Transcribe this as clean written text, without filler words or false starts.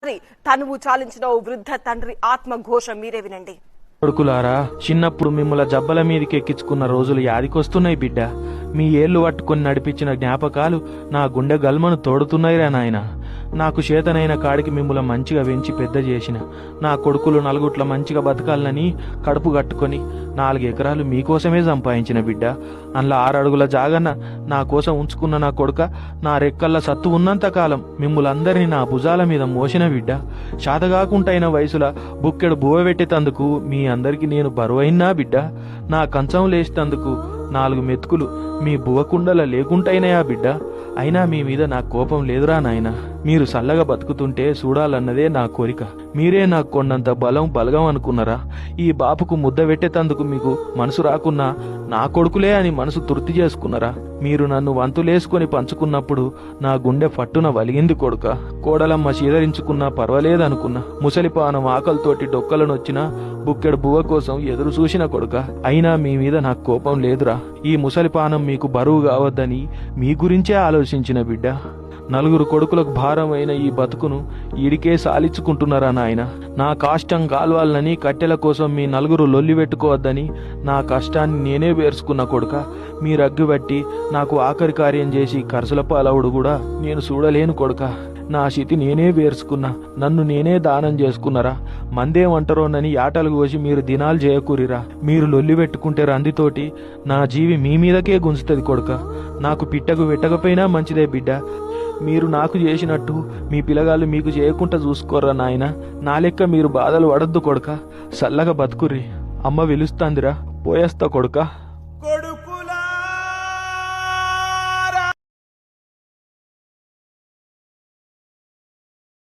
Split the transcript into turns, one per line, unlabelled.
తనువు చాలించిన ఓ వృద్ధ తండ్రి ఆత్మఘోష మీరే వినండి.
కొడుకులారా, చిన్నప్పుడు మిమ్మల్ని జబ్బల మీదకి ఎక్కించుకున్న రోజులు యాదికొస్తున్నాయి బిడ్డ. మీ ఏళ్లు పట్టుకొని నడిపించిన జ్ఞాపకాలు నా గుండె గల్మను తోడుతున్నాయిరా నాయన. నాకు చేతనైన కాడికి మిమ్మల్ని మంచిగా పెంచి పెద్ద చేసిన నా కొడుకులు నలుగుట్ల మంచిగా బతకాలని కడుపు కట్టుకొని 4 ఎకరాలు మీకోసమే సంపాదించిన బిడ్డ. అందులో 6 అడుగుల జాగన్న నా కోసం ఉంచుకున్న నా కొడుక, నా రెక్కల్ల సత్తు ఉన్నంతకాలం మిమ్ములందరినీ నా భుజాల మీద మోసిన బిడ్డ. శాతగాకుంటైన వయసుల బుక్కెడు బువ్వ పెట్టేటందుకు మీ అందరికీ నేను బరువైనా బిడ్డ. నా కంచం లేచేటందుకు 4 మెతుకులు మీ బువ్వకుండల లేకుంటైనయా బిడ్డ. అయినా మీ మీద నా కోపం లేదురా నాయన. మీరు చల్లగా బతుకుతుంటే చూడాలన్నదే నా కోరిక. మీరే నాకు కొండంత బలగం అనుకున్నారా? ఈ బాపుకు ముద్ద పెట్టేటందుకు మీకు మనసు రాకున్నా నా కొడుకులే అని మనసు తృప్తి చేసుకున్నారా? మీరు నన్ను వంతులేసుకొని పంచుకున్నప్పుడు నా గుండె పట్టున వలిగింది కొడుక. కోడలమ్మ చీదరించుకున్నా పర్వాలేదనుకున్నా. ముసలిపానం ఆకలితోటి డొక్కలనొచ్చినా బుక్కెడు బువ్వ కోసం ఎదురు చూసిన కొడుక. అయినా మీ మీద నాకు కోపం లేదురా. ఈ ముసలిపానం మీకు బరువు కావద్దని మీ గురించే ఆలోచించిన బిడ్డ. 4 కొడుకులకు భారమైన ఈ బతుకును ఈడికే సాలించుకుంటున్నారా నాయన? నా కాష్టం గాల్వాలని కట్టెల కోసం మీ 4 లొల్లి పెట్టుకోవద్దని నా కష్టాన్ని నేనే వేర్చుకున్న కొడుక. మీరు అగ్గిబట్టి నాకు ఆఖరి కార్యం చేసి కరసుల పాలవుడు కూడా నేను చూడలేను కొడుక. నా స్థితి నేనే వేర్చుకున్నా. నన్ను నేనే దానం చేసుకున్నారా? మందేమంటారోనని యాటలు కోసి మీరు దినాలు చేయకూరిరా. మీరు లొల్లి పెట్టుకుంటే రందితోటి నా జీవి మీ మీదకే గుంజుతుంది కొడుక. నాకు పిట్టకు పెట్టకపోయినా మంచిదే బిడ్డ. మీరు నాకు చేసినట్టు మీ పిల్లగాళ్ళు మీకు చేయకుండా చూసుకోర్రా నాయన. నా లెక్క మీరు బాధలు పడద్దు కొడుక. చల్లగా బతుకుర్రి. అమ్మ వెలుస్తాందిరా. పోయేస్తా కొడుక.